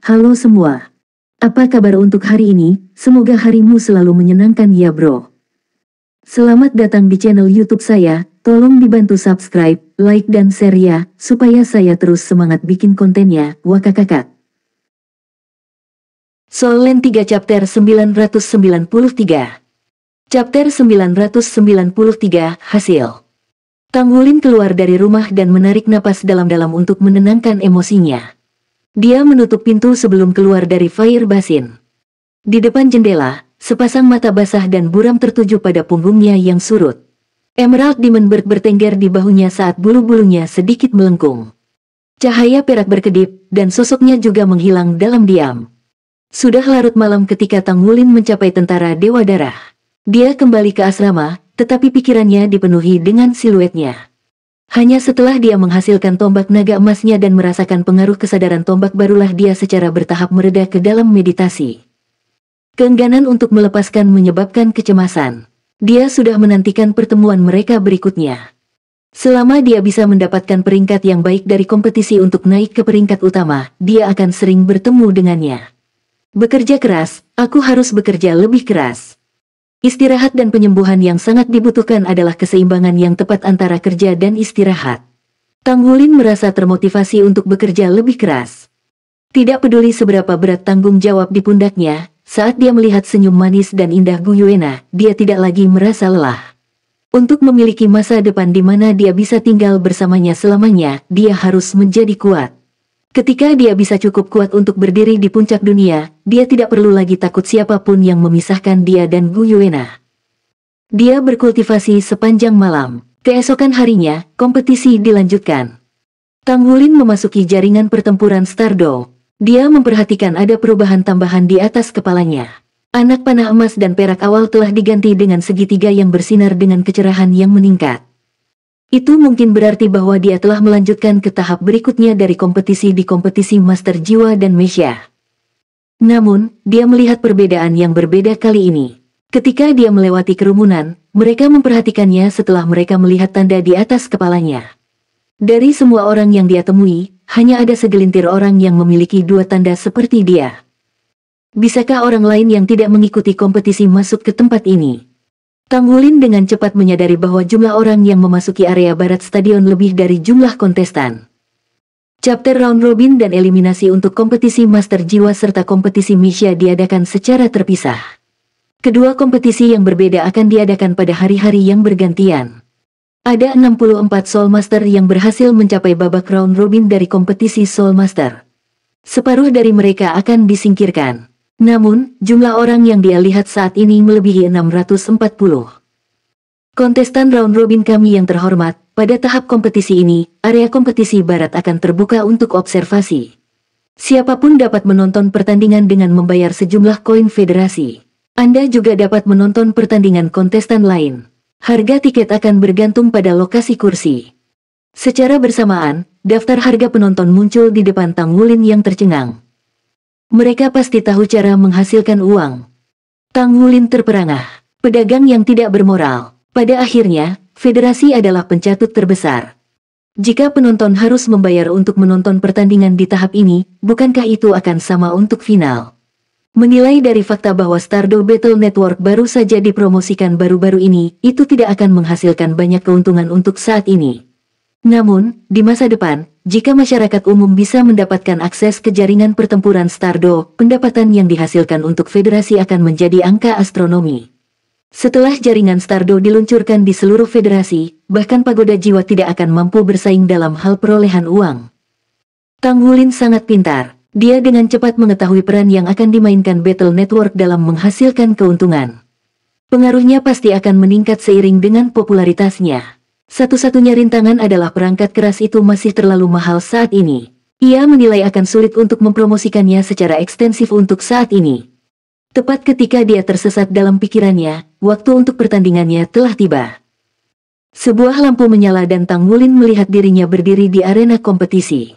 Halo semua. Apa kabar untuk hari ini? Semoga harimu selalu menyenangkan ya bro. Selamat datang di channel YouTube saya. Tolong dibantu subscribe, like dan share ya, supaya saya terus semangat bikin kontennya. Wakakakak. Soul Land 3 Chapter 993. Chapter 993, Hasil. Tang Wulin keluar dari rumah dan menarik napas dalam-dalam untuk menenangkan emosinya. Dia menutup pintu sebelum keluar dari Fire Basin. Di depan jendela, sepasang mata basah dan buram tertuju pada punggungnya yang surut. Emerald Demon Bird bertengger di bahunya saat bulu-bulunya sedikit melengkung. Cahaya perak berkedip, dan sosoknya juga menghilang dalam diam. Sudah larut malam ketika Tang Wulin mencapai tentara Dewa Darah. Dia kembali ke asrama, tetapi pikirannya dipenuhi dengan siluetnya. Hanya setelah dia menghasilkan tombak naga emasnya dan merasakan pengaruh kesadaran tombak barulah dia secara bertahap mereda ke dalam meditasi. Keengganan untuk melepaskan menyebabkan kecemasan. Dia sudah menantikan pertemuan mereka berikutnya. Selama dia bisa mendapatkan peringkat yang baik dari kompetisi untuk naik ke peringkat utama, dia akan sering bertemu dengannya. Bekerja keras, aku harus bekerja lebih keras. Istirahat dan penyembuhan yang sangat dibutuhkan adalah keseimbangan yang tepat antara kerja dan istirahat. Tang Wulin merasa termotivasi untuk bekerja lebih keras. Tidak peduli seberapa berat tanggung jawab di pundaknya, saat dia melihat senyum manis dan indah Gu Yuena, dia tidak lagi merasa lelah. Untuk memiliki masa depan di mana dia bisa tinggal bersamanya selamanya, dia harus menjadi kuat. Ketika dia bisa cukup kuat untuk berdiri di puncak dunia, dia tidak perlu lagi takut siapapun yang memisahkan dia dan Gu Yuena. Dia berkultivasi sepanjang malam. Keesokan harinya, kompetisi dilanjutkan. Tang Wulin memasuki jaringan pertempuran Stardow. Dia memperhatikan ada perubahan tambahan di atas kepalanya. Anak panah emas dan perak awal telah diganti dengan segitiga yang bersinar dengan kecerahan yang meningkat. Itu mungkin berarti bahwa dia telah melanjutkan ke tahap berikutnya dari kompetisi di kompetisi Master Jiwa dan Mesya. Namun, dia melihat perbedaan yang berbeda kali ini. Ketika dia melewati kerumunan, mereka memperhatikannya setelah mereka melihat tanda di atas kepalanya. Dari semua orang yang dia temui, hanya ada segelintir orang yang memiliki dua tanda seperti dia. Bisakah orang lain yang tidak mengikuti kompetisi masuk ke tempat ini? Tang Wulin dengan cepat menyadari bahwa jumlah orang yang memasuki area barat stadion lebih dari jumlah kontestan. Chapter round robin dan eliminasi untuk kompetisi Master Jiwa serta kompetisi Mesya diadakan secara terpisah. Kedua kompetisi yang berbeda akan diadakan pada hari-hari yang bergantian. Ada 64 Soul Master yang berhasil mencapai babak round robin dari kompetisi Soul Master. Separuh dari mereka akan disingkirkan. Namun, jumlah orang yang dia lihat saat ini melebihi 640. Kontestan round robin kami yang terhormat, pada tahap kompetisi ini, area kompetisi barat akan terbuka untuk observasi. Siapapun dapat menonton pertandingan dengan membayar sejumlah koin federasi. Anda juga dapat menonton pertandingan kontestan lain. Harga tiket akan bergantung pada lokasi kursi. Secara bersamaan, daftar harga penonton muncul di depan Tang Wulin yang tercengang. Mereka pasti tahu cara menghasilkan uang. Tang Wulin terperangah. Pedagang yang tidak bermoral. Pada akhirnya, federasi adalah pencatut terbesar. Jika penonton harus membayar untuk menonton pertandingan di tahap ini, bukankah itu akan sama untuk final? Menilai dari fakta bahwa Stardow Battle Network baru saja dipromosikan baru-baru ini, itu tidak akan menghasilkan banyak keuntungan untuk saat ini. Namun, di masa depan, jika masyarakat umum bisa mendapatkan akses ke jaringan pertempuran Stardow, pendapatan yang dihasilkan untuk federasi akan menjadi angka astronomi. Setelah jaringan Stardow diluncurkan di seluruh federasi, bahkan pagoda jiwa tidak akan mampu bersaing dalam hal perolehan uang. Tang Wulin sangat pintar. Dia dengan cepat mengetahui peran yang akan dimainkan Battle Network dalam menghasilkan keuntungan. Pengaruhnya pasti akan meningkat seiring dengan popularitasnya. Satu-satunya rintangan adalah perangkat keras itu masih terlalu mahal saat ini. Ia menilai akan sulit untuk mempromosikannya secara ekstensif untuk saat ini. Tepat ketika dia tersesat dalam pikirannya, waktu untuk pertandingannya telah tiba. Sebuah lampu menyala dan Tang Wulin melihat dirinya berdiri di arena kompetisi.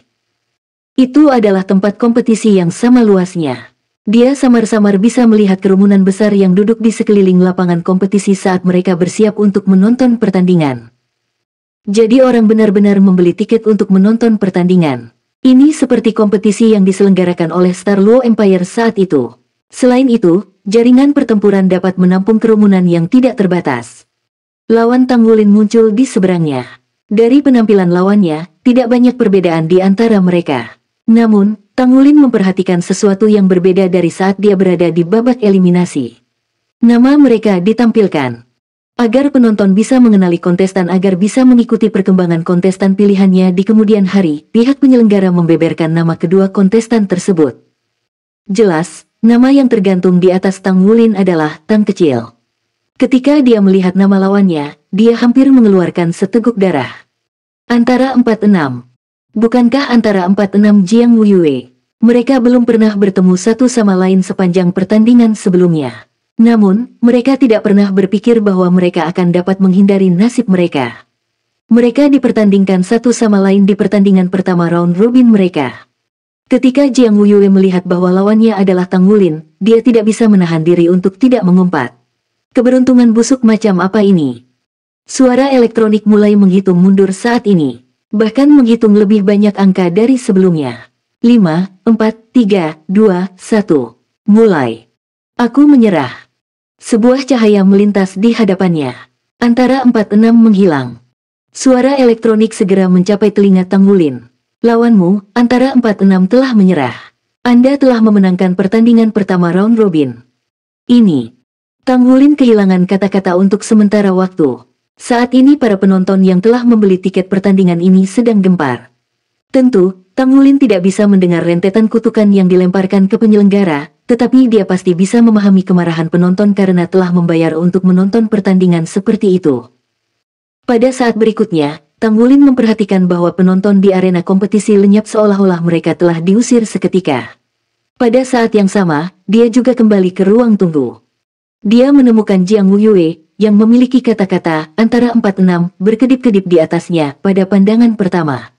Itu adalah tempat kompetisi yang sama luasnya. Dia samar-samar bisa melihat kerumunan besar yang duduk di sekeliling lapangan kompetisi saat mereka bersiap untuk menonton pertandingan. Jadi orang benar-benar membeli tiket untuk menonton pertandingan. Ini seperti kompetisi yang diselenggarakan oleh Star Luo Empire saat itu. Selain itu, jaringan pertempuran dapat menampung kerumunan yang tidak terbatas. Lawan Tang Wulin muncul di seberangnya. Dari penampilan lawannya, tidak banyak perbedaan di antara mereka. Namun, Tang Wulin memperhatikan sesuatu yang berbeda dari saat dia berada di babak eliminasi. Nama mereka ditampilkan. Agar penonton bisa mengenali kontestan agar bisa mengikuti perkembangan kontestan pilihannya di kemudian hari, pihak penyelenggara membeberkan nama kedua kontestan tersebut. Jelas, nama yang tergantung di atas Tang Wulin adalah Tang Kecil. Ketika dia melihat nama lawannya, dia hampir mengeluarkan seteguk darah. Antara 46. Bukankah antara 46 Jiang Wuyue? Mereka belum pernah bertemu satu sama lain sepanjang pertandingan sebelumnya. Namun, mereka tidak pernah berpikir bahwa mereka akan dapat menghindari nasib mereka. Mereka dipertandingkan satu sama lain di pertandingan pertama round robin mereka. Ketika Jiang Wuyue melihat bahwa lawannya adalah Tang Wulin, dia tidak bisa menahan diri untuk tidak mengumpat. Keberuntungan busuk macam apa ini? Suara elektronik mulai menghitung mundur saat ini. Bahkan menghitung lebih banyak angka dari sebelumnya. 5, 4, 3, 2, 1. Mulai. Aku menyerah. Sebuah cahaya melintas di hadapannya. Antara 46 menghilang. Suara elektronik segera mencapai telinga Tang Wulin. Lawanmu, antara 46 telah menyerah. Anda telah memenangkan pertandingan pertama round robin. Ini. Tang Wulin kehilangan kata-kata untuk sementara waktu. Saat ini para penonton yang telah membeli tiket pertandingan ini sedang gempar. Tentu, Tang Wulin tidak bisa mendengar rentetan kutukan yang dilemparkan ke penyelenggara, tetapi dia pasti bisa memahami kemarahan penonton karena telah membayar untuk menonton pertandingan seperti itu. Pada saat berikutnya, Tang Wulin memperhatikan bahwa penonton di arena kompetisi lenyap seolah-olah mereka telah diusir seketika. Pada saat yang sama, dia juga kembali ke ruang tunggu. Dia menemukan Jiang Wuyue, yang memiliki kata-kata antara 46 berkedip-kedip di atasnya pada pandangan pertama.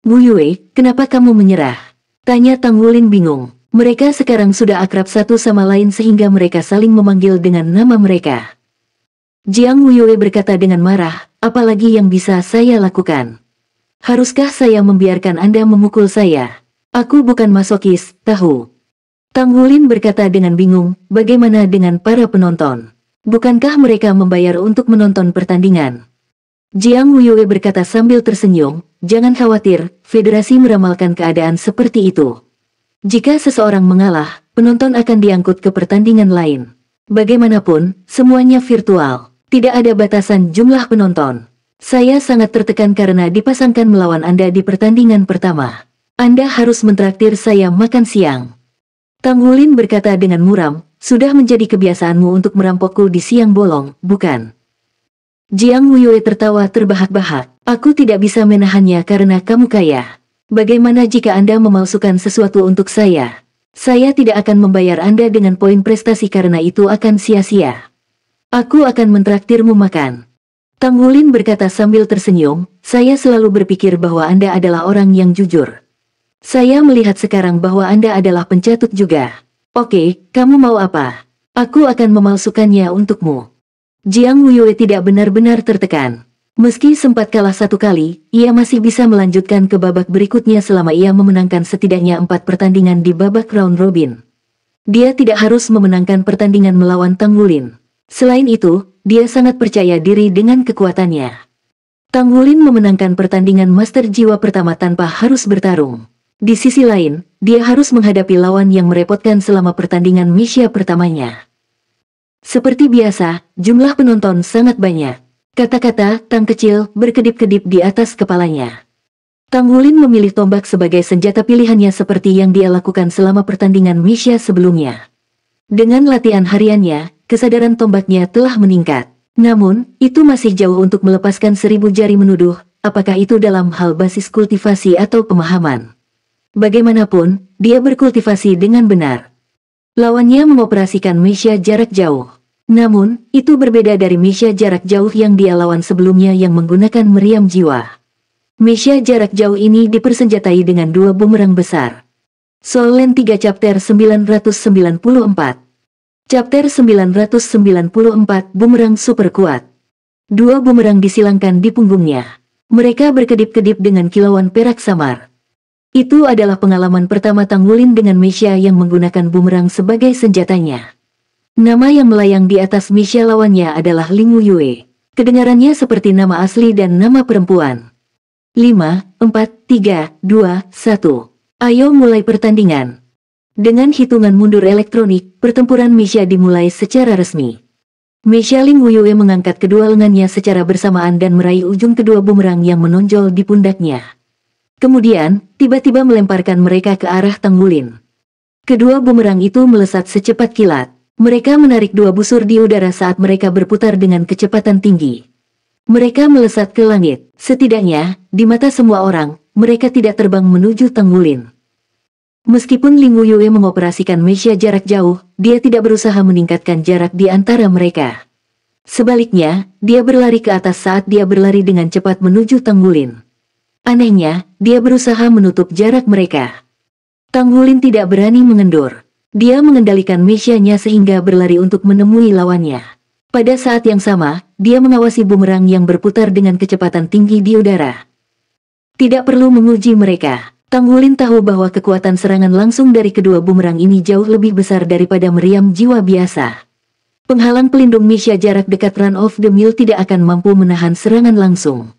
Wuyue, kenapa kamu menyerah? Tanya Tang Wulin bingung. Mereka sekarang sudah akrab satu sama lain sehingga mereka saling memanggil dengan nama mereka. Jiang Wuyue berkata dengan marah, apalagi yang bisa saya lakukan? Haruskah saya membiarkan Anda memukul saya? Aku bukan masokis, tahu. Tang Wulin berkata dengan bingung, bagaimana dengan para penonton? Bukankah mereka membayar untuk menonton pertandingan? Jiang Wuyue berkata sambil tersenyum, jangan khawatir, federasi meramalkan keadaan seperti itu. Jika seseorang mengalah, penonton akan diangkut ke pertandingan lain. Bagaimanapun, semuanya virtual. Tidak ada batasan jumlah penonton. Saya sangat tertekan karena dipasangkan melawan Anda di pertandingan pertama. Anda harus mentraktir saya makan siang. Tang Wulin berkata dengan muram, sudah menjadi kebiasaanmu untuk merampokku di siang bolong, bukan? Jiang Wuyue tertawa terbahak-bahak. Aku tidak bisa menahannya karena kamu kaya. Bagaimana jika Anda memalsukan sesuatu untuk saya? Saya tidak akan membayar Anda dengan poin prestasi karena itu akan sia-sia. Aku akan mentraktirmu makan. Tang Wulin berkata sambil tersenyum, saya selalu berpikir bahwa Anda adalah orang yang jujur. Saya melihat sekarang bahwa Anda adalah pencatut juga. Oke, kamu mau apa? Aku akan memalsukannya untukmu. Jiang Wuyue tidak benar-benar tertekan. Meski sempat kalah satu kali, ia masih bisa melanjutkan ke babak berikutnya selama ia memenangkan setidaknya 4 pertandingan di babak round robin. Dia tidak harus memenangkan pertandingan melawan Tang Wulin. Selain itu, dia sangat percaya diri dengan kekuatannya. Tang Wulin memenangkan pertandingan Master Jiwa pertama tanpa harus bertarung. Di sisi lain, dia harus menghadapi lawan yang merepotkan selama pertandingan Misha pertamanya. Seperti biasa, jumlah penonton sangat banyak. Kata-kata Tang Kecil berkedip-kedip di atas kepalanya. Tang Wulin memilih tombak sebagai senjata pilihannya seperti yang dia lakukan selama pertandingan Misha sebelumnya. Dengan latihan hariannya, kesadaran tombaknya telah meningkat. Namun, itu masih jauh untuk melepaskan 1000 jari menuduh, apakah itu dalam hal basis kultivasi atau pemahaman. Bagaimanapun, dia berkultivasi dengan benar. Lawannya mengoperasikan Misha jarak jauh. Namun, itu berbeda dari Misha jarak jauh yang dia lawan sebelumnya yang menggunakan meriam jiwa. Misha jarak jauh ini dipersenjatai dengan 2 bumerang besar. Soul Land 3 Chapter 994. Chapter 994 Bumerang super kuat. 2 bumerang disilangkan di punggungnya. Mereka berkedip-kedip dengan kilauan perak samar. Itu adalah pengalaman pertama Tang Wulin dengan Meisha yang menggunakan bumerang sebagai senjatanya. Nama yang melayang di atas Meisha lawannya adalah Ling Wuyue. Kedengarannya seperti nama asli dan nama perempuan. 5, 4, 3, 2, 1. Ayo mulai pertandingan. Dengan hitungan mundur elektronik, pertempuran Meisha dimulai secara resmi. Meisha Ling Wuyue mengangkat kedua lengannya secara bersamaan dan meraih ujung kedua bumerang yang menonjol di pundaknya. Kemudian, tiba-tiba melemparkan mereka ke arah Tang Wulin. Kedua bumerang itu melesat secepat kilat. Mereka menarik dua busur di udara saat mereka berputar dengan kecepatan tinggi. Mereka melesat ke langit. Setidaknya, di mata semua orang, mereka tidak terbang menuju Tang Wulin. Meskipun Ling Wuyue mengoperasikan Meisha jarak jauh, dia tidak berusaha meningkatkan jarak di antara mereka. Sebaliknya, dia berlari ke atas saat dia berlari dengan cepat menuju Tang Wulin. Anehnya, dia berusaha menutup jarak mereka. Tang Wulin tidak berani mengendur. Dia mengendalikan Meisha-nya sehingga berlari untuk menemui lawannya. Pada saat yang sama, dia mengawasi bumerang yang berputar dengan kecepatan tinggi di udara. Tidak perlu menguji mereka. Tang Wulin tahu bahwa kekuatan serangan langsung dari kedua bumerang ini jauh lebih besar daripada meriam jiwa biasa. Penghalang pelindung Meisha jarak dekat Run of the Mill tidak akan mampu menahan serangan langsung.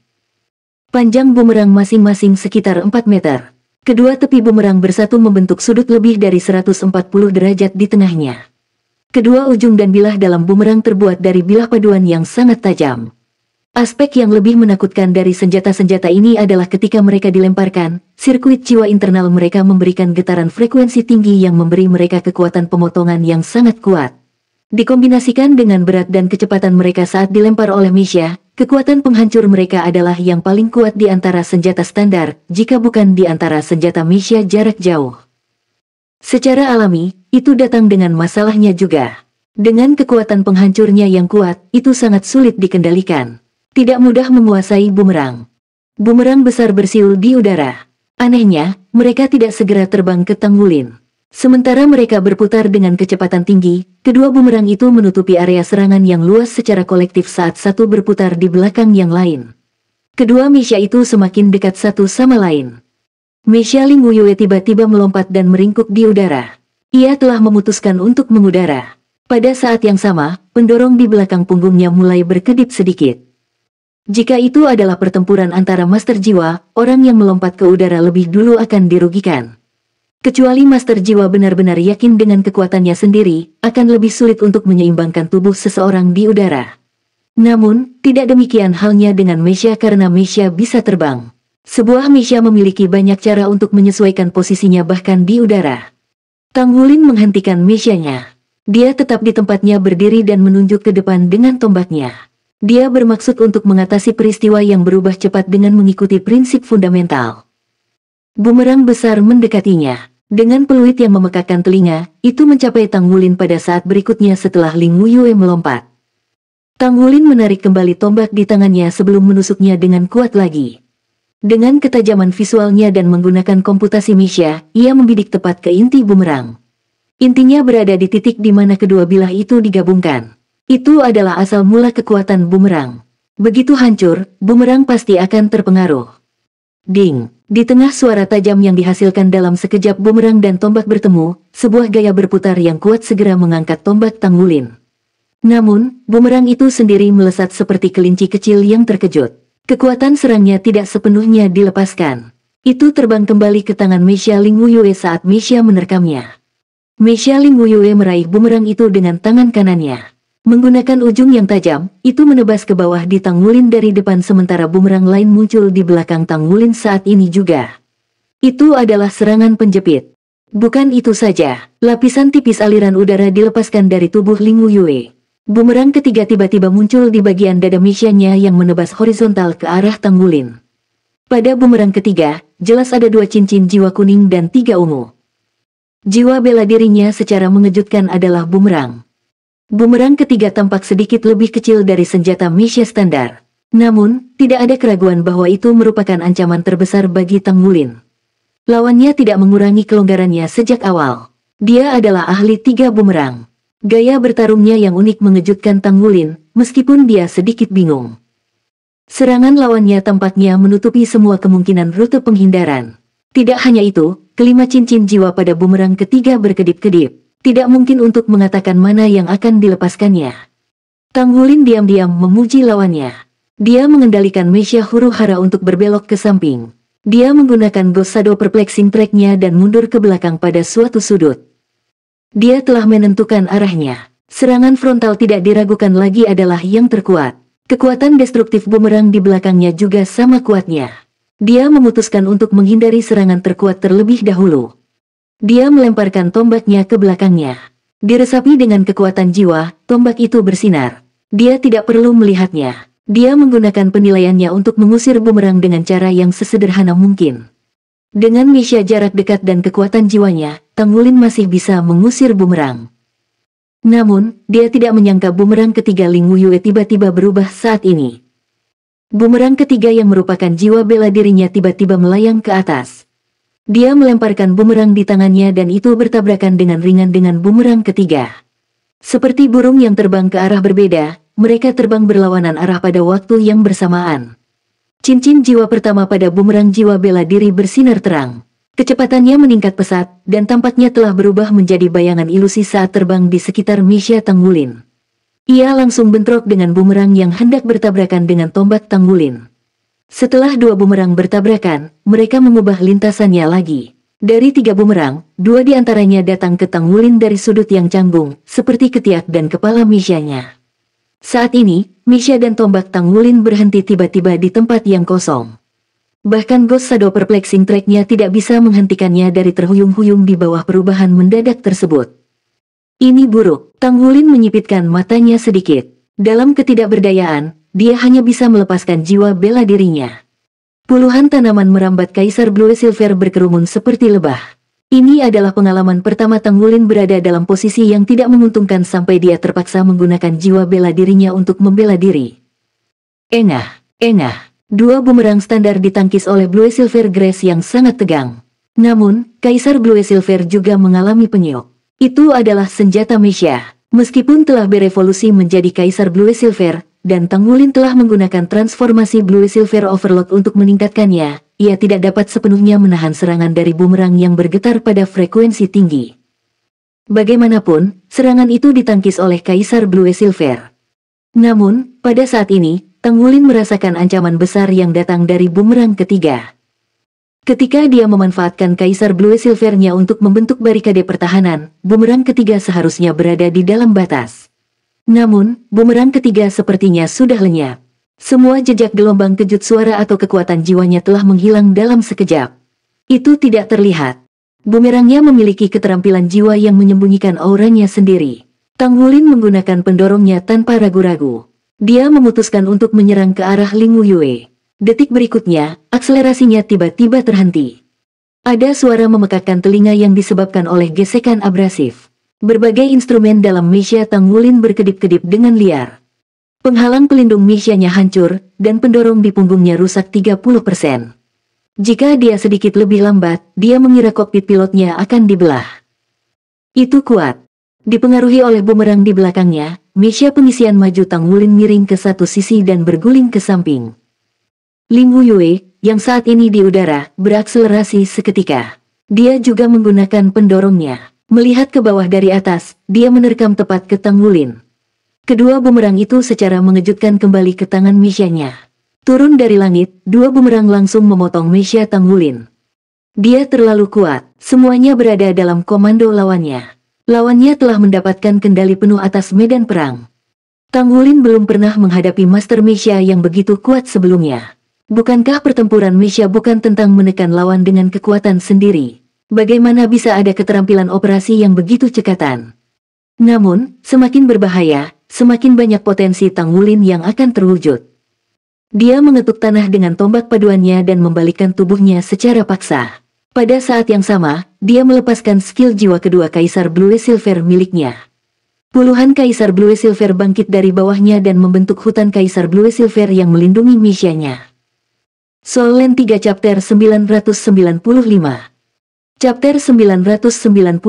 Panjang bumerang masing-masing sekitar 4 meter. Kedua tepi bumerang bersatu membentuk sudut lebih dari 140 derajat di tengahnya. Kedua ujung dan bilah dalam bumerang terbuat dari bilah paduan yang sangat tajam. Aspek yang lebih menakutkan dari senjata-senjata ini adalah ketika mereka dilemparkan, sirkuit jiwa internal mereka memberikan getaran frekuensi tinggi yang memberi mereka kekuatan pemotongan yang sangat kuat. Dikombinasikan dengan berat dan kecepatan mereka saat dilempar oleh Meisha, kekuatan penghancur mereka adalah yang paling kuat di antara senjata standar, jika bukan di antara senjata Meisha jarak jauh. Secara alami, itu datang dengan masalahnya juga. Dengan kekuatan penghancurnya yang kuat, itu sangat sulit dikendalikan. Tidak mudah menguasai bumerang. Bumerang besar bersiul di udara. Anehnya, mereka tidak segera terbang ke Tang Wulin. Sementara mereka berputar dengan kecepatan tinggi, kedua bumerang itu menutupi area serangan yang luas secara kolektif saat satu berputar di belakang yang lain. Kedua Meisha itu semakin dekat satu sama lain. Meisha Ling Wuyue tiba-tiba melompat dan meringkuk di udara. Ia telah memutuskan untuk mengudara. Pada saat yang sama, pendorong di belakang punggungnya mulai berkedip sedikit. Jika itu adalah pertempuran antara Master Jiwa, orang yang melompat ke udara lebih dulu akan dirugikan. Kecuali Master Jiwa benar-benar yakin dengan kekuatannya sendiri, akan lebih sulit untuk menyeimbangkan tubuh seseorang di udara. Namun, tidak demikian halnya dengan Meisha karena Meisha bisa terbang. Sebuah Meisha memiliki banyak cara untuk menyesuaikan posisinya bahkan di udara. Tang Wulin menghentikan Meisha-nya. Dia tetap di tempatnya berdiri dan menunjuk ke depan dengan tombaknya. Dia bermaksud untuk mengatasi peristiwa yang berubah cepat dengan mengikuti prinsip fundamental. Bumerang besar mendekatinya. Dengan peluit yang memekakkan telinga, itu mencapai Tang Wulin pada saat berikutnya setelah Ling Wuyue melompat. Tang Wulin menarik kembali tombak di tangannya sebelum menusuknya dengan kuat lagi. Dengan ketajaman visualnya dan menggunakan komputasi Meisha, ia membidik tepat ke inti bumerang. Intinya berada di titik di mana kedua bilah itu digabungkan. Itu adalah asal mula kekuatan bumerang. Begitu hancur, bumerang pasti akan terpengaruh. Ding! Di tengah suara tajam yang dihasilkan dalam sekejap bumerang dan tombak bertemu, sebuah gaya berputar yang kuat segera mengangkat tombak Tang Wulin. Namun, bumerang itu sendiri melesat seperti kelinci kecil yang terkejut. Kekuatan serangnya tidak sepenuhnya dilepaskan. Itu terbang kembali ke tangan Meisha Ling Wuyue saat Meisha menerkamnya. Meisha Ling Wuyue meraih bumerang itu dengan tangan kanannya. Menggunakan ujung yang tajam, itu menebas ke bawah di Tang Wulin dari depan sementara bumerang lain muncul di belakang Tang Wulin saat ini juga. Itu adalah serangan penjepit. Bukan itu saja, lapisan tipis aliran udara dilepaskan dari tubuh Ling Wuyue. Bumerang ketiga tiba-tiba muncul di bagian dada Meisha-nya yang menebas horizontal ke arah Tang Wulin. Pada bumerang ketiga, jelas ada 2 cincin jiwa kuning dan 3 ungu. Jiwa bela dirinya secara mengejutkan adalah bumerang. Bumerang ketiga tampak sedikit lebih kecil dari senjata Meisha standar. Namun, tidak ada keraguan bahwa itu merupakan ancaman terbesar bagi Tang Wulin. Lawannya tidak mengurangi kelonggarannya sejak awal. Dia adalah ahli 3 bumerang. Gaya bertarungnya yang unik mengejutkan Tang Wulin, meskipun dia sedikit bingung. Serangan lawannya tampaknya menutupi semua kemungkinan rute penghindaran. Tidak hanya itu, kelima cincin jiwa pada bumerang ketiga berkedip-kedip. Tidak mungkin untuk mengatakan mana yang akan dilepaskannya. Tanggulin diam-diam memuji lawannya. Dia mengendalikan Meisha huru-hara untuk berbelok ke samping. Dia menggunakan Ghost Shadow Perplexing Track-nya dan mundur ke belakang pada suatu sudut. Dia telah menentukan arahnya. Serangan frontal tidak diragukan lagi adalah yang terkuat. Kekuatan destruktif bumerang di belakangnya juga sama kuatnya. Dia memutuskan untuk menghindari serangan terkuat terlebih dahulu. Dia melemparkan tombaknya ke belakangnya. Diresapi dengan kekuatan jiwa, tombak itu bersinar. Dia tidak perlu melihatnya. Dia menggunakan penilaiannya untuk mengusir bumerang dengan cara yang sesederhana mungkin. Dengan Meisha jarak dekat dan kekuatan jiwanya, Tanggulin masih bisa mengusir bumerang. Namun, dia tidak menyangka bumerang ketiga Ling Wuyue tiba-tiba berubah saat ini. Bumerang ketiga yang merupakan jiwa bela dirinya tiba-tiba melayang ke atas. Dia melemparkan bumerang di tangannya dan itu bertabrakan dengan ringan dengan bumerang ketiga. Seperti burung yang terbang ke arah berbeda, mereka terbang berlawanan arah pada waktu yang bersamaan. Cincin jiwa pertama pada bumerang jiwa bela diri bersinar terang. Kecepatannya meningkat pesat, dan tampaknya telah berubah menjadi bayangan ilusi saat terbang di sekitar Meisha Tanggulin. Ia langsung bentrok dengan bumerang yang hendak bertabrakan dengan tombak Tanggulin. Setelah dua bumerang bertabrakan, mereka mengubah lintasannya lagi. Dari tiga bumerang, dua di antaranya datang ke Tanggulin dari sudut yang canggung, seperti ketiak dan kepala Meisha-nya. Saat ini, Meisha dan tombak Tanggulin berhenti tiba-tiba di tempat yang kosong. Bahkan Ghost Shadow Perplexing Track-nya tidak bisa menghentikannya dari terhuyung-huyung di bawah perubahan mendadak tersebut. Ini buruk, Tanggulin menyipitkan matanya sedikit. Dalam ketidakberdayaan, dia hanya bisa melepaskan jiwa bela dirinya. Puluhan tanaman merambat Kaisar Blue Silver berkerumun seperti lebah. Ini adalah pengalaman pertama Tanggulin berada dalam posisi yang tidak menguntungkan sampai dia terpaksa menggunakan jiwa bela dirinya untuk membela diri. Engah. Dua bumerang standar ditangkis oleh Blue Silver Grace yang sangat tegang. Namun, Kaisar Blue Silver juga mengalami penyok. Itu adalah senjata Meisha. Meskipun telah berevolusi menjadi Kaisar Blue Silver, dan Tanggulin telah menggunakan transformasi Blue Silver Overload untuk meningkatkannya, ia tidak dapat sepenuhnya menahan serangan dari bumerang yang bergetar pada frekuensi tinggi. Bagaimanapun, serangan itu ditangkis oleh Kaisar Blue Silver. Namun, pada saat ini, Tanggulin merasakan ancaman besar yang datang dari bumerang ketiga. Ketika dia memanfaatkan Kaisar Blue Silver-nya untuk membentuk barikade pertahanan, bumerang ketiga seharusnya berada di dalam batas. Namun, bumerang ketiga sepertinya sudah lenyap. Semua jejak gelombang kejut suara atau kekuatan jiwanya telah menghilang dalam sekejap. Itu tidak terlihat. Bumerangnya memiliki keterampilan jiwa yang menyembunyikan auranya sendiri. Tanggulin menggunakan pendorongnya tanpa ragu-ragu. Dia memutuskan untuk menyerang ke arah Ling Wuyue. Detik berikutnya, akselerasinya tiba-tiba terhenti. Ada suara memekakkan telinga yang disebabkan oleh gesekan abrasif. Berbagai instrumen dalam Meisha Tanggulin berkedip-kedip dengan liar. Penghalang pelindung Meisha-nya hancur, dan pendorong di punggungnya rusak 30%. Jika dia sedikit lebih lambat, dia mengira kokpit pilotnya akan dibelah. Itu kuat. Dipengaruhi oleh bumerang di belakangnya, Meisha pengisian maju Tanggulin miring ke satu sisi dan berguling ke samping. Ling Wuyue, yang saat ini di udara, berakselerasi seketika. Dia juga menggunakan pendorongnya. Melihat ke bawah dari atas, dia menerkam tepat ke Tanggulin. Kedua bumerang itu secara mengejutkan kembali ke tangan Meisha-nya. Turun dari langit, dua bumerang langsung memotong Meisha Tanggulin. Dia terlalu kuat, semuanya berada dalam komando lawannya. Lawannya telah mendapatkan kendali penuh atas medan perang. Tanggulin belum pernah menghadapi Master Meisha yang begitu kuat sebelumnya. Bukankah pertempuran Meisha bukan tentang menekan lawan dengan kekuatan sendiri? Bagaimana bisa ada keterampilan operasi yang begitu cekatan? Namun, semakin berbahaya, semakin banyak potensi Tanggulin yang akan terwujud. Dia mengetuk tanah dengan tombak paduannya dan membalikkan tubuhnya secara paksa. Pada saat yang sama, dia melepaskan skill jiwa kedua Kaisar Blue Silver miliknya. Puluhan Kaisar Blue Silver bangkit dari bawahnya dan membentuk hutan Kaisar Blue Silver yang melindungi Meisha-nya. Soul Land 3 Chapter 995. Chapter 995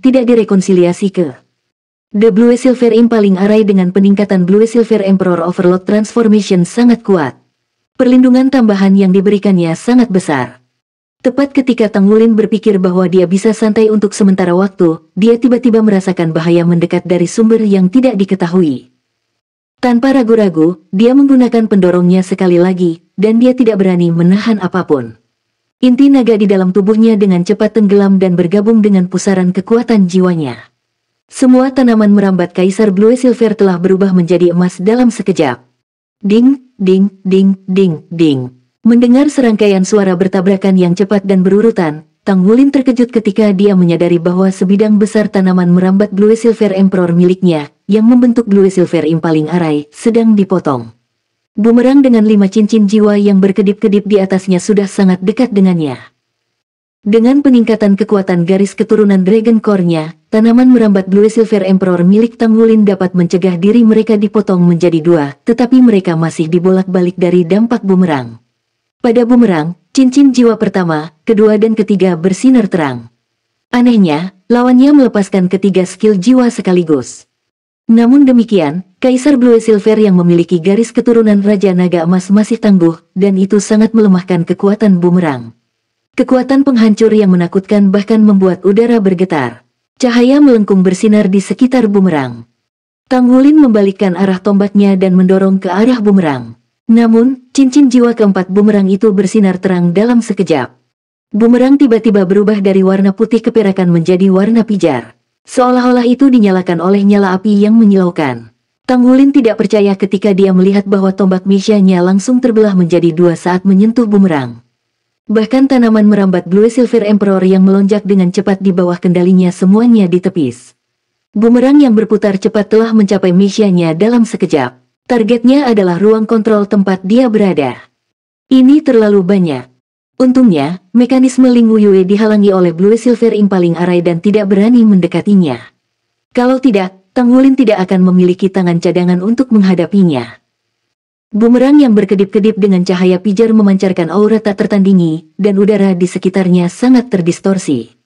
tidak direkonsiliasi ke. The Blue Silver Impaling Array dengan peningkatan Blue Silver Emperor Overload Transformation sangat kuat. Perlindungan tambahan yang diberikannya sangat besar. Tepat ketika Tang Wulin berpikir bahwa dia bisa santai untuk sementara waktu, dia tiba-tiba merasakan bahaya mendekat dari sumber yang tidak diketahui. Tanpa ragu-ragu, dia menggunakan pendorongnya sekali lagi, dan dia tidak berani menahan apapun. Inti naga di dalam tubuhnya dengan cepat tenggelam dan bergabung dengan pusaran kekuatan jiwanya. Semua tanaman merambat Kaisar Blue Silver telah berubah menjadi emas dalam sekejap. Ding, ding, ding, ding, ding. Mendengar serangkaian suara bertabrakan yang cepat dan berurutan, Tang Wulin terkejut ketika dia menyadari bahwa sebidang besar tanaman merambat Blue Silver Emperor miliknya, yang membentuk Blue Silver Impaling Arai, sedang dipotong. Bumerang dengan 5 cincin jiwa yang berkedip-kedip di atasnya sudah sangat dekat dengannya. Dengan peningkatan kekuatan garis keturunan Dragon Core-nya, tanaman merambat Blue Silver Emperor milik Tang Wulin dapat mencegah diri mereka dipotong menjadi 2, tetapi mereka masih dibolak-balik dari dampak bumerang. Pada bumerang, cincin jiwa pertama, kedua dan ketiga bersinar terang. Anehnya, lawannya melepaskan ketiga skill jiwa sekaligus. Namun demikian, Kaisar Blue Silver yang memiliki garis keturunan Raja Naga Emas masih tangguh, dan itu sangat melemahkan kekuatan bumerang. Kekuatan penghancur yang menakutkan bahkan membuat udara bergetar. Cahaya melengkung bersinar di sekitar bumerang. Tang Wulin membalikkan arah tombaknya dan mendorong ke arah bumerang. Namun, cincin jiwa keempat bumerang itu bersinar terang dalam sekejap. Bumerang tiba-tiba berubah dari warna putih keperakan menjadi warna pijar. Seolah-olah itu dinyalakan oleh nyala api yang menyilaukan. Tang Wulin tidak percaya ketika dia melihat bahwa tombak Misha-nya langsung terbelah menjadi 2 saat menyentuh bumerang. Bahkan tanaman merambat Blue Silver Emperor yang melonjak dengan cepat di bawah kendalinya semuanya ditepis. Bumerang yang berputar cepat telah mencapai Misha-nya dalam sekejap. Targetnya adalah ruang kontrol tempat dia berada. Ini terlalu banyak. Untungnya, mekanisme Ling Wuyue dihalangi oleh Blue Silver Impaling Arai dan tidak berani mendekatinya. Kalau tidak, Tang Wulin tidak akan memiliki tangan cadangan untuk menghadapinya. Bumerang yang berkedip-kedip dengan cahaya pijar memancarkan aura tak tertandingi, dan udara di sekitarnya sangat terdistorsi.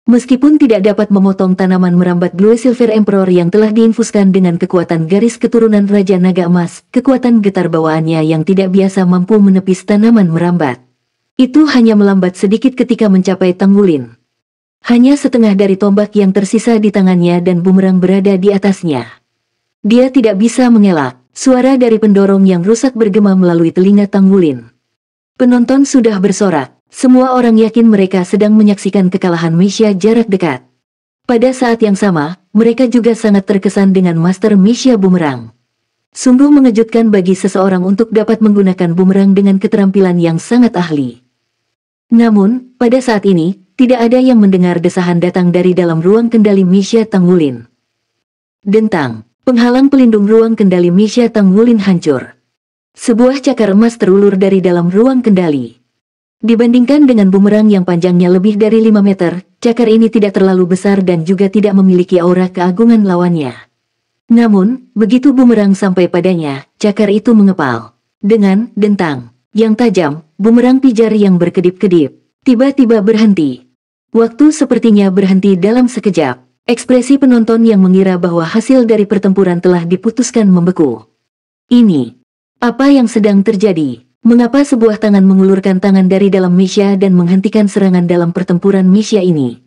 Meskipun tidak dapat memotong tanaman merambat Blue Silver Emperor yang telah diinfuskan dengan kekuatan garis keturunan Raja Naga Emas, kekuatan getar bawaannya yang tidak biasa mampu menepis tanaman merambat. Itu hanya melambat sedikit ketika mencapai Tang Wulin. Hanya setengah dari tombak yang tersisa di tangannya dan bumerang berada di atasnya. Dia tidak bisa mengelak. Suara dari pendorong yang rusak bergema melalui telinga Tang Wulin. Penonton sudah bersorak. Semua orang yakin mereka sedang menyaksikan kekalahan Misha jarak dekat. Pada saat yang sama, mereka juga sangat terkesan dengan Master Misha Bumerang. Sungguh mengejutkan bagi seseorang untuk dapat menggunakan bumerang dengan keterampilan yang sangat ahli. Namun, pada saat ini, tidak ada yang mendengar desahan datang dari dalam ruang kendali Misha Tang Wulin. Dentang, penghalang pelindung ruang kendali Misha Tang Wulin hancur. Sebuah cakar emas terulur dari dalam ruang kendali. Dibandingkan dengan bumerang yang panjangnya lebih dari 5 meter, cakar ini tidak terlalu besar dan juga tidak memiliki aura keagungan lawannya. Namun, begitu bumerang sampai padanya, cakar itu mengepal. Dengan dentang yang tajam, bumerang pijar yang berkedip-kedip tiba-tiba berhenti. Waktu sepertinya berhenti dalam sekejap. Ekspresi penonton yang mengira bahwa hasil dari pertempuran telah diputuskan membeku. Ini, apa yang sedang terjadi? Mengapa sebuah tangan mengulurkan tangan dari dalam Misha dan menghentikan serangan dalam pertempuran Misha ini?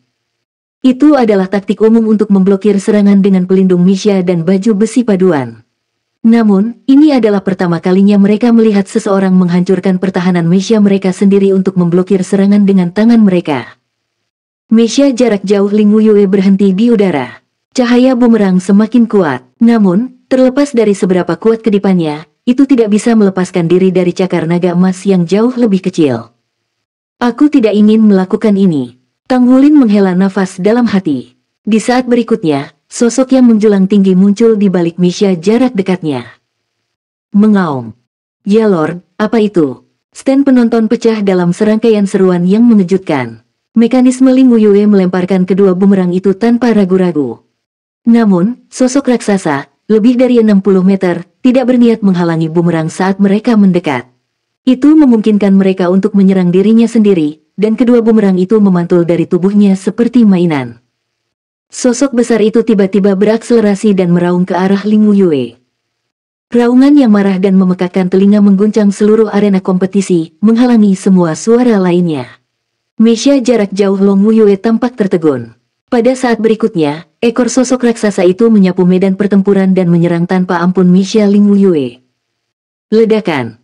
Itu adalah taktik umum untuk memblokir serangan dengan pelindung Misha dan baju besi paduan. Namun, ini adalah pertama kalinya mereka melihat seseorang menghancurkan pertahanan Misha mereka sendiri untuk memblokir serangan dengan tangan mereka. Misha jarak jauh Ling Wuyue berhenti di udara. Cahaya bumerang semakin kuat, namun, terlepas dari seberapa kuat kedipannya, itu tidak bisa melepaskan diri dari cakar naga emas yang jauh lebih kecil. Aku tidak ingin melakukan ini. Tang Wulin menghela nafas dalam hati. Di saat berikutnya, sosok yang menjulang tinggi muncul di balik Misha jarak dekatnya. Mengaum. Ya Lord, apa itu? Stand penonton pecah dalam serangkaian seruan yang mengejutkan. Mekanisme Ling Wuyue melemparkan kedua bumerang itu tanpa ragu-ragu. Namun, sosok raksasa, lebih dari 60 meter, tidak berniat menghalangi bumerang saat mereka mendekat. Itu memungkinkan mereka untuk menyerang dirinya sendiri, dan kedua bumerang itu memantul dari tubuhnya seperti mainan. Sosok besar itu tiba-tiba berakselerasi dan meraung ke arah Ling Wuyue. Raungan yang marah dan memekakkan telinga mengguncang seluruh arena kompetisi, menghalangi semua suara lainnya. Misha jarak jauh Long Wuyue tampak tertegun. Pada saat berikutnya, ekor sosok raksasa itu menyapu medan pertempuran dan menyerang tanpa ampun Misha Ling Wuyue. Ledakan.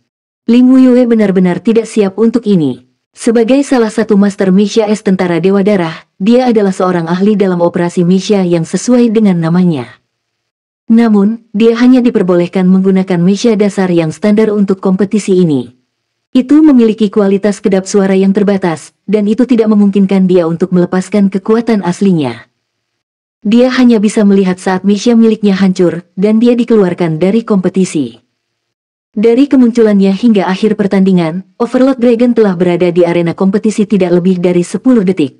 Ling Wuyue benar-benar tidak siap untuk ini. Sebagai salah satu Master Misha S Tentara Dewa Darah, dia adalah seorang ahli dalam operasi Misha yang sesuai dengan namanya. Namun, dia hanya diperbolehkan menggunakan Misha dasar yang standar untuk kompetisi ini. Itu memiliki kualitas kedap suara yang terbatas, dan itu tidak memungkinkan dia untuk melepaskan kekuatan aslinya. Dia hanya bisa melihat saat Misha miliknya hancur, dan dia dikeluarkan dari kompetisi. Dari kemunculannya hingga akhir pertandingan, Overlord Dragon telah berada di arena kompetisi tidak lebih dari 10 detik.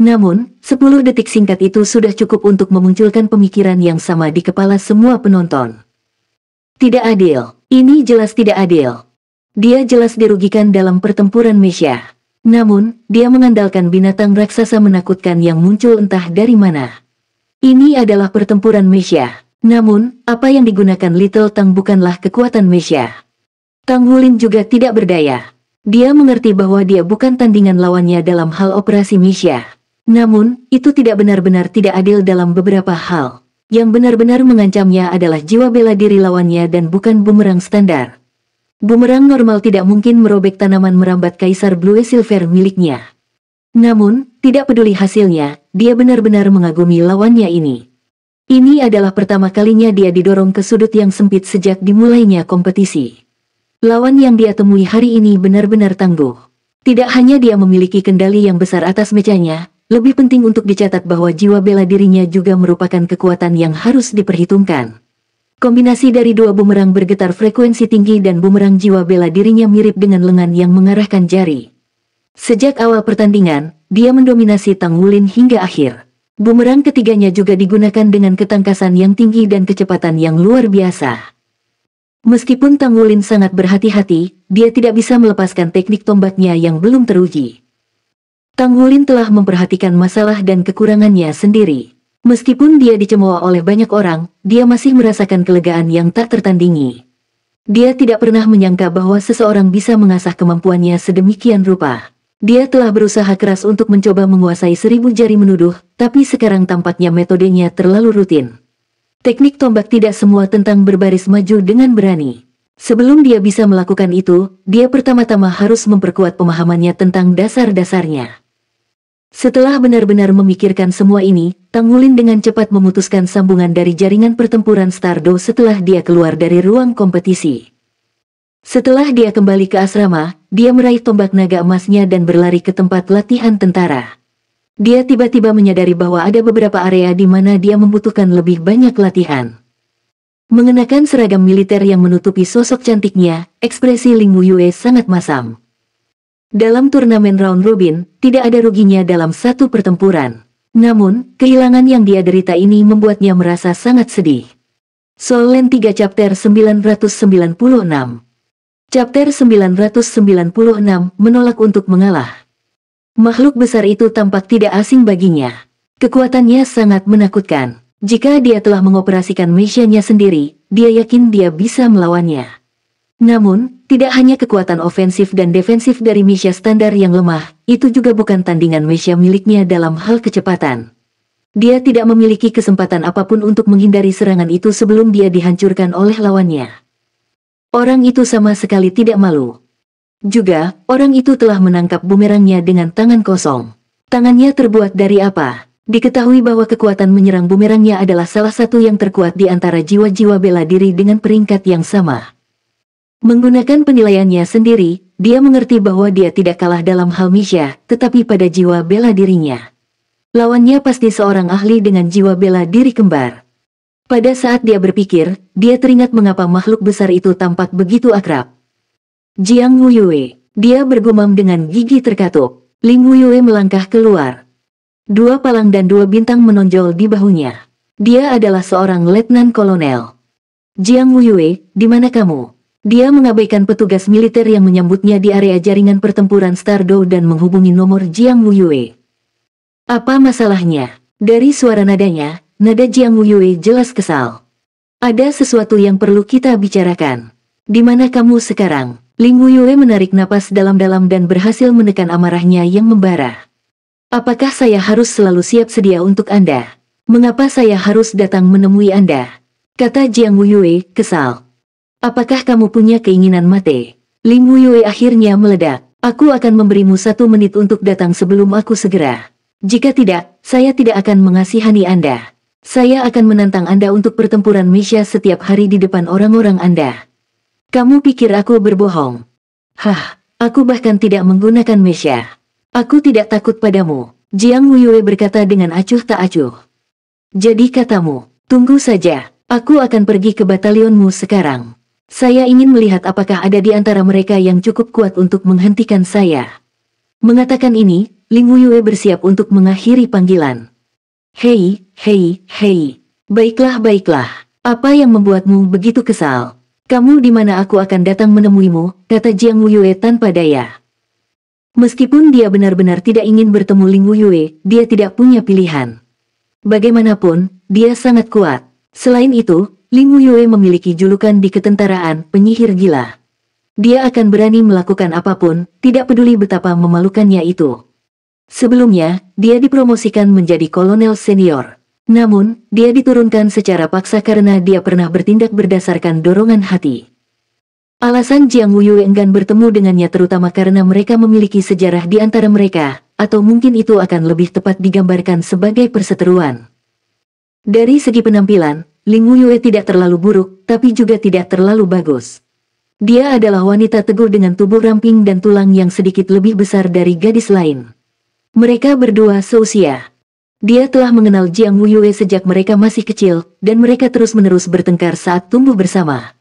Namun, 10 detik singkat itu sudah cukup untuk memunculkan pemikiran yang sama di kepala semua penonton. Tidak adil. Ini jelas tidak adil. Dia jelas dirugikan dalam pertempuran Misha. Namun, dia mengandalkan binatang raksasa menakutkan yang muncul entah dari mana. Ini adalah pertempuran Misha. Namun, apa yang digunakan Little Tang bukanlah kekuatan Misha. Tang Wulin juga tidak berdaya. Dia mengerti bahwa dia bukan tandingan lawannya dalam hal operasi Misha. Namun, itu tidak benar-benar tidak adil dalam beberapa hal. Yang benar-benar mengancamnya adalah jiwa bela diri lawannya dan bukan bumerang standar. Bumerang normal tidak mungkin merobek tanaman merambat Kaisar Blue Silver miliknya. Namun, tidak peduli hasilnya, dia benar-benar mengagumi lawannya ini. Ini adalah pertama kalinya dia didorong ke sudut yang sempit sejak dimulainya kompetisi. Lawan yang dia temui hari ini benar-benar tangguh. Tidak hanya dia memiliki kendali yang besar atas mechanya, lebih penting untuk dicatat bahwa jiwa bela dirinya juga merupakan kekuatan yang harus diperhitungkan. Kombinasi dari dua bumerang bergetar frekuensi tinggi dan bumerang jiwa bela dirinya mirip dengan lengan yang mengarahkan jari. Sejak awal pertandingan, dia mendominasi Tang Wulin hingga akhir. Bumerang ketiganya juga digunakan dengan ketangkasan yang tinggi dan kecepatan yang luar biasa. Meskipun Tang Wulin sangat berhati-hati, dia tidak bisa melepaskan teknik tombaknya yang belum teruji. Tang Wulin telah memperhatikan masalah dan kekurangannya sendiri. Meskipun dia dicemooh oleh banyak orang, dia masih merasakan kelegaan yang tak tertandingi. Dia tidak pernah menyangka bahwa seseorang bisa mengasah kemampuannya sedemikian rupa. Dia telah berusaha keras untuk mencoba menguasai 1000 jari menuduh, tapi sekarang tampaknya metodenya terlalu rutin. Teknik tombak tidak semua tentang berbaris maju dengan berani. Sebelum dia bisa melakukan itu, dia pertama-tama harus memperkuat pemahamannya tentang dasar-dasarnya. Setelah benar-benar memikirkan semua ini, Tang Wulin dengan cepat memutuskan sambungan dari jaringan pertempuran Stardo setelah dia keluar dari ruang kompetisi. Setelah dia kembali ke asrama, dia meraih tombak naga emasnya dan berlari ke tempat latihan tentara. Dia tiba-tiba menyadari bahwa ada beberapa area di mana dia membutuhkan lebih banyak latihan. Mengenakan seragam militer yang menutupi sosok cantiknya, ekspresi Ling Wuyue sangat masam. Dalam turnamen round robin, tidak ada ruginya dalam satu pertempuran. Namun, kehilangan yang dia derita ini membuatnya merasa sangat sedih. Soul Land 3 Chapter 996. Chapter 996 menolak untuk mengalah. Makhluk besar itu tampak tidak asing baginya. Kekuatannya sangat menakutkan. Jika dia telah mengoperasikan Misha-nya sendiri, dia yakin dia bisa melawannya. Namun, tidak hanya kekuatan ofensif dan defensif dari Misha standar yang lemah, itu juga bukan tandingan Misha miliknya dalam hal kecepatan. Dia tidak memiliki kesempatan apapun untuk menghindari serangan itu sebelum dia dihancurkan oleh lawannya. Orang itu sama sekali tidak malu. Juga, orang itu telah menangkap bumerangnya dengan tangan kosong. Tangannya terbuat dari apa? Diketahui bahwa kekuatan menyerang bumerangnya adalah salah satu yang terkuat di antara jiwa-jiwa bela diri dengan peringkat yang sama. Menggunakan penilaiannya sendiri, dia mengerti bahwa dia tidak kalah dalam hal Misha, tetapi pada jiwa bela dirinya. Lawannya pasti seorang ahli dengan jiwa bela diri kembar. Pada saat dia berpikir, dia teringat mengapa makhluk besar itu tampak begitu akrab. Jiang Wuyue, dia bergumam dengan gigi terkatup. Ling Wuyue melangkah keluar. 2 palang dan 2 bintang menonjol di bahunya. Dia adalah seorang letnan kolonel. Jiang Wuyue, di mana kamu? Dia mengabaikan petugas militer yang menyambutnya di area jaringan pertempuran Stardo dan menghubungi nomor Jiang Wuyue. Apa masalahnya? Dari suara nadanya, nada Jiang Wuyue jelas kesal. Ada sesuatu yang perlu kita bicarakan. Di mana kamu sekarang? Ling Wuyue menarik napas dalam-dalam dan berhasil menekan amarahnya yang membara. Apakah saya harus selalu siap sedia untuk Anda? Mengapa saya harus datang menemui Anda? Kata Jiang Wuyue, kesal. Apakah kamu punya keinginan mati? Ling Wuyue akhirnya meledak. Aku akan memberimu 1 menit untuk datang sebelum aku segera. Jika tidak, saya tidak akan mengasihani Anda. Saya akan menantang Anda untuk pertempuran Mesya setiap hari di depan orang-orang Anda. Kamu pikir aku berbohong? Hah, aku bahkan tidak menggunakan Mesya. Aku tidak takut padamu, Jiang Wuyue berkata dengan acuh tak acuh. Jadi katamu, tunggu saja, aku akan pergi ke batalionmu sekarang. Saya ingin melihat apakah ada di antara mereka yang cukup kuat untuk menghentikan saya. Mengatakan ini, Ling Wuyue bersiap untuk mengakhiri panggilan. Hei, baiklah baiklah, apa yang membuatmu begitu kesal? Kamu di mana aku akan datang menemuimu, kata Jiang Wuyue tanpa daya. Meskipun dia benar-benar tidak ingin bertemu Ling Wuyue, dia tidak punya pilihan. Bagaimanapun, dia sangat kuat. Selain itu, Ling Wuyue memiliki julukan di ketentaraan, penyihir gila. Dia akan berani melakukan apapun, tidak peduli betapa memalukannya itu. Sebelumnya, dia dipromosikan menjadi kolonel senior. Namun, dia diturunkan secara paksa karena dia pernah bertindak berdasarkan dorongan hati. Alasan Jiang Wuyue enggan bertemu dengannya terutama karena mereka memiliki sejarah di antara mereka, atau mungkin itu akan lebih tepat digambarkan sebagai perseteruan. Dari segi penampilan, Ling Wuyue tidak terlalu buruk, tapi juga tidak terlalu bagus. Dia adalah wanita teguh dengan tubuh ramping dan tulang yang sedikit lebih besar dari gadis lain. Mereka berdua seusia. Dia telah mengenal Jiang Wuyue sejak mereka masih kecil, dan mereka terus-menerus bertengkar saat tumbuh bersama.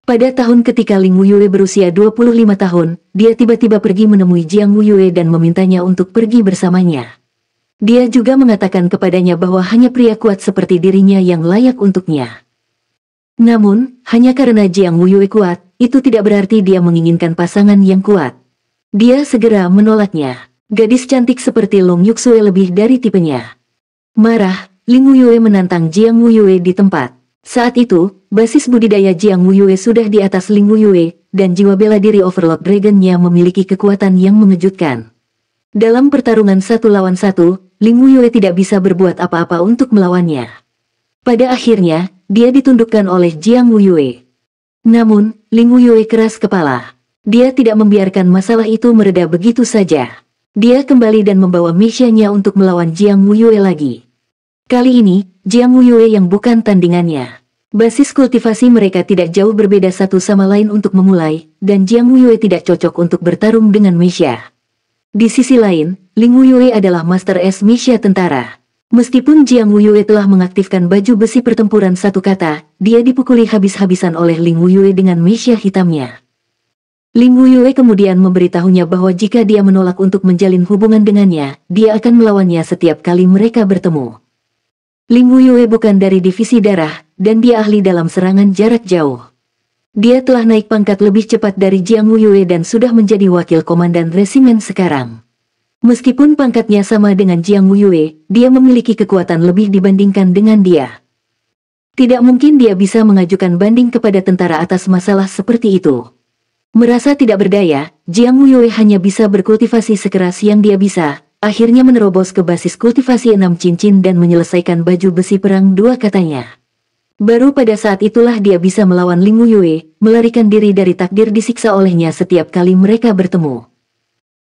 Pada tahun ketika Ling Wuyue berusia 25 tahun, dia tiba-tiba pergi menemui Jiang Wuyue dan memintanya untuk pergi bersamanya. Dia juga mengatakan kepadanya bahwa hanya pria kuat seperti dirinya yang layak untuknya. Namun, hanya karena Jiang Wuyue kuat, itu tidak berarti dia menginginkan pasangan yang kuat. Dia segera menolaknya. Gadis cantik seperti Long Yuxue lebih dari tipenya. Marah, Ling Wuyue menantang Jiang Wuyue di tempat. Saat itu, basis budidaya Jiang Wuyue sudah di atas Ling Wuyue, dan jiwa bela diri Overlord Dragon-nya memiliki kekuatan yang mengejutkan. Dalam pertarungan 1 lawan 1, Ling Wuyue tidak bisa berbuat apa-apa untuk melawannya. Pada akhirnya, dia ditundukkan oleh Jiang Wuyue. Namun, Ling Wuyue keras kepala. Dia tidak membiarkan masalah itu mereda begitu saja. Dia kembali dan membawa Mesya-nya untuk melawan Jiang Wuyue lagi. Kali ini, Jiang Wuyue yang bukan tandingannya. Basis kultivasi mereka tidak jauh berbeda satu sama lain untuk memulai, dan Jiang Wuyue tidak cocok untuk bertarung dengan Mesya. Di sisi lain, Ling Wuyue adalah Master S Mesya tentara. Meskipun Jiang Wuyue telah mengaktifkan baju besi pertempuran satu kata, dia dipukuli habis-habisan oleh Ling Wuyue dengan Mesya hitamnya. Ling Wuyue kemudian memberitahunya bahwa jika dia menolak untuk menjalin hubungan dengannya, dia akan melawannya setiap kali mereka bertemu. Ling Wuyue bukan dari divisi darah, dan dia ahli dalam serangan jarak jauh. Dia telah naik pangkat lebih cepat dari Jiang Wuyue dan sudah menjadi wakil komandan resimen sekarang. Meskipun pangkatnya sama dengan Jiang Wuyue, dia memiliki kekuatan lebih dibandingkan dengan dia. Tidak mungkin dia bisa mengajukan banding kepada tentara atas masalah seperti itu. Merasa tidak berdaya, Jiang Wuyue hanya bisa berkultivasi sekeras yang dia bisa, akhirnya menerobos ke basis kultivasi 6 cincin dan menyelesaikan baju besi perang 2 katanya. Baru pada saat itulah dia bisa melawan Ling Wuyue, melarikan diri dari takdir disiksa olehnya setiap kali mereka bertemu.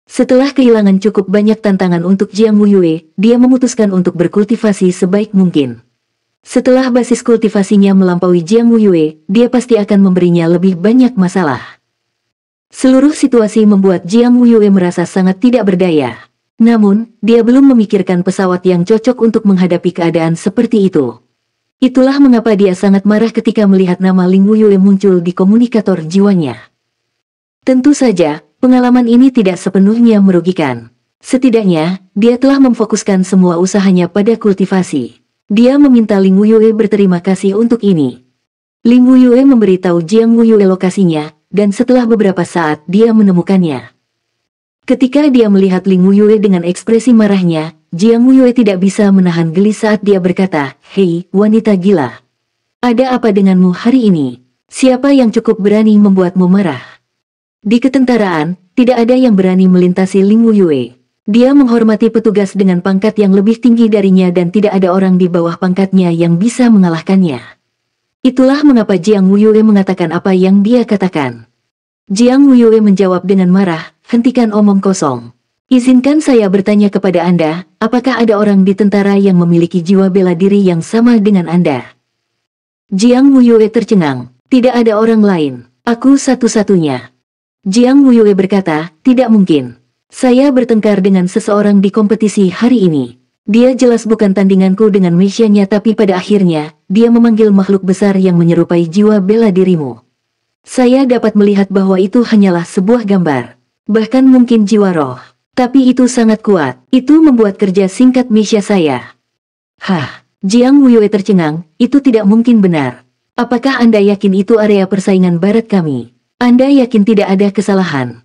Setelah kehilangan cukup banyak tantangan untuk Jiang Wuyue, dia memutuskan untuk berkultivasi sebaik mungkin. Setelah basis kultivasinya melampaui Jiang Wuyue, dia pasti akan memberinya lebih banyak masalah. Seluruh situasi membuat Jiang Wuyue merasa sangat tidak berdaya. Namun, dia belum memikirkan pesawat yang cocok untuk menghadapi keadaan seperti itu. Itulah mengapa dia sangat marah ketika melihat nama Ling Wuyue muncul di komunikator jiwanya. Tentu saja, pengalaman ini tidak sepenuhnya merugikan. Setidaknya, dia telah memfokuskan semua usahanya pada kultivasi. Dia meminta Ling Wuyue berterima kasih untuk ini. Ling Wuyue memberitahu Jiang Wuyue lokasinya, dan setelah beberapa saat dia menemukannya. Ketika dia melihat Ling Wuyue dengan ekspresi marahnya, Jiang Wuyue tidak bisa menahan geli saat dia berkata, "Hei, wanita gila. Ada apa denganmu hari ini? Siapa yang cukup berani membuatmu marah?" Di ketentaraan, tidak ada yang berani melintasi Ling Wuyue. Dia menghormati petugas dengan pangkat yang lebih tinggi darinya dan tidak ada orang di bawah pangkatnya yang bisa mengalahkannya. Itulah mengapa Jiang Wuyue mengatakan apa yang dia katakan. Jiang Wuyue menjawab dengan marah, "Hentikan omong kosong. Izinkan saya bertanya kepada Anda, apakah ada orang di tentara yang memiliki jiwa bela diri yang sama dengan Anda?" Jiang Wuyue tercengang. "Tidak ada orang lain. Aku satu-satunya." Jiang Wuyue berkata, "Tidak mungkin. Saya bertengkar dengan seseorang di kompetisi hari ini. Dia jelas bukan tandinganku dengan Messianya, tapi pada akhirnya, dia memanggil makhluk besar yang menyerupai jiwa bela dirimu. Saya dapat melihat bahwa itu hanyalah sebuah gambar. Bahkan mungkin jiwa roh. Tapi itu sangat kuat. Itu membuat kerja singkat Messia saya." Hah, Jiang Wuyue tercengang, "Itu tidak mungkin benar. Apakah Anda yakin itu area persaingan barat kami? Anda yakin tidak ada kesalahan?"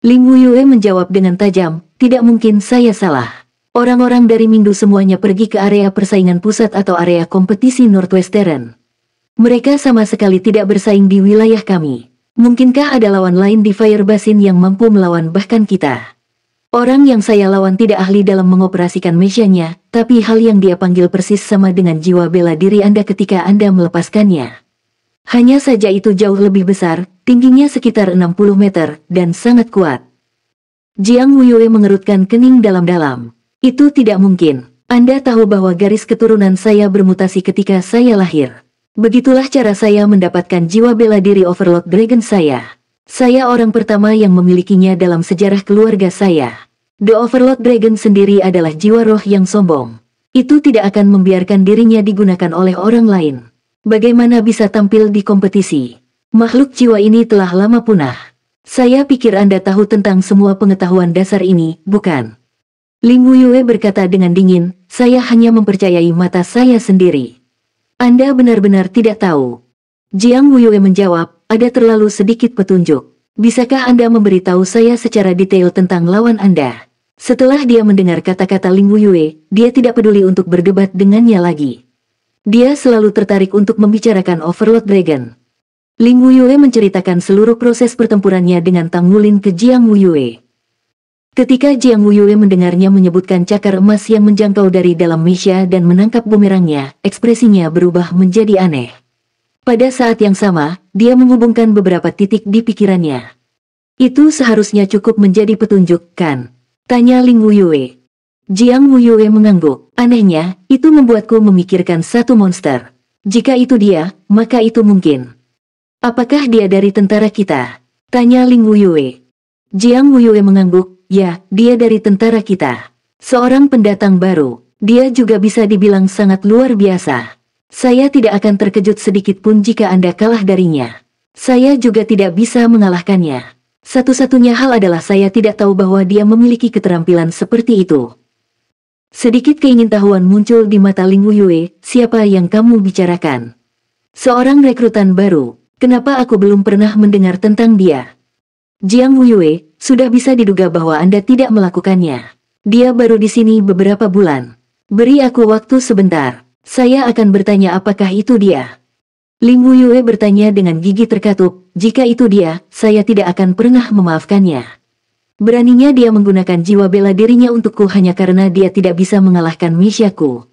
Ling Wuyue menjawab dengan tajam, "Tidak mungkin saya salah. Orang-orang dari Mingdu semuanya pergi ke area persaingan pusat atau area kompetisi Northwestern. Mereka sama sekali tidak bersaing di wilayah kami. Mungkinkah ada lawan lain di Fire Basin yang mampu melawan bahkan kita? Orang yang saya lawan tidak ahli dalam mengoperasikan Messianya, tapi hal yang dia panggil persis sama dengan jiwa bela diri Anda ketika Anda melepaskannya. Hanya saja itu jauh lebih besar, tingginya sekitar 60 meter, dan sangat kuat." Jiang Wuyue mengerutkan kening dalam-dalam. "Itu tidak mungkin. Anda tahu bahwa garis keturunan saya bermutasi ketika saya lahir. Begitulah cara saya mendapatkan jiwa bela diri Overlord Dragon saya. Saya orang pertama yang memilikinya dalam sejarah keluarga saya. The Overlord Dragon sendiri adalah jiwa roh yang sombong. Itu tidak akan membiarkan dirinya digunakan oleh orang lain. Bagaimana bisa tampil di kompetisi? Makhluk jiwa ini telah lama punah. Saya pikir Anda tahu tentang semua pengetahuan dasar ini, bukan?" Ling Wuyue berkata dengan dingin, "Saya hanya mempercayai mata saya sendiri. Anda benar-benar tidak tahu." Jiang Wuyue menjawab, "Ada terlalu sedikit petunjuk. Bisakah Anda memberitahu saya secara detail tentang lawan Anda?" Setelah dia mendengar kata-kata Ling Wuyue, dia tidak peduli untuk berdebat dengannya lagi. Dia selalu tertarik untuk membicarakan Overlord Dragon. Ling Wuyue menceritakan seluruh proses pertempurannya dengan Tang Wulin ke Jiang Wuyue. Ketika Jiang Wuyue mendengarnya menyebutkan cakar emas yang menjangkau dari dalam Messia dan menangkap bumerangnya, ekspresinya berubah menjadi aneh. Pada saat yang sama, dia menghubungkan beberapa titik di pikirannya. "Itu seharusnya cukup menjadi petunjuk, kan?" tanya Ling Wuyue. Jiang Wuyue mengangguk. "Anehnya, itu membuatku memikirkan satu monster. Jika itu dia, maka itu mungkin." "Apakah dia dari tentara kita?" tanya Ling Wuyue. Jiang Wuyue mengangguk, "Ya, dia dari tentara kita. Seorang pendatang baru. Dia juga bisa dibilang sangat luar biasa. Saya tidak akan terkejut sedikit pun jika Anda kalah darinya. Saya juga tidak bisa mengalahkannya. Satu-satunya hal adalah saya tidak tahu bahwa dia memiliki keterampilan seperti itu." Sedikit keingintahuan muncul di mata Ling Wuyue. "Siapa yang kamu bicarakan?" "Seorang rekrutan baru. Kenapa aku belum pernah mendengar tentang dia?" "Jiang Wuyue, sudah bisa diduga bahwa Anda tidak melakukannya. Dia baru di sini beberapa bulan. Beri aku waktu sebentar. Saya akan bertanya apakah itu dia." Ling Wuyue bertanya dengan gigi terkatup, "Jika itu dia, saya tidak akan pernah memaafkannya. Beraninya dia menggunakan jiwa bela dirinya untukku hanya karena dia tidak bisa mengalahkan Messiaku."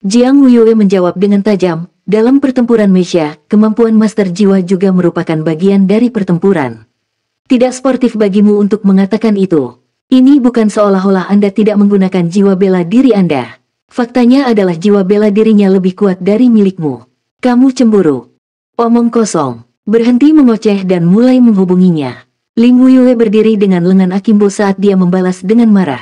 Jiang Wuyue menjawab dengan tajam, "Dalam pertempuran Messia, kemampuan master jiwa juga merupakan bagian dari pertempuran. Tidak sportif bagimu untuk mengatakan itu. Ini bukan seolah-olah Anda tidak menggunakan jiwa bela diri Anda. Faktanya adalah jiwa bela dirinya lebih kuat dari milikmu. Kamu cemburu. Omong kosong. Berhenti mengoceh dan mulai menghubunginya." Ling Wuyue berdiri dengan lengan akimbo saat dia membalas dengan marah.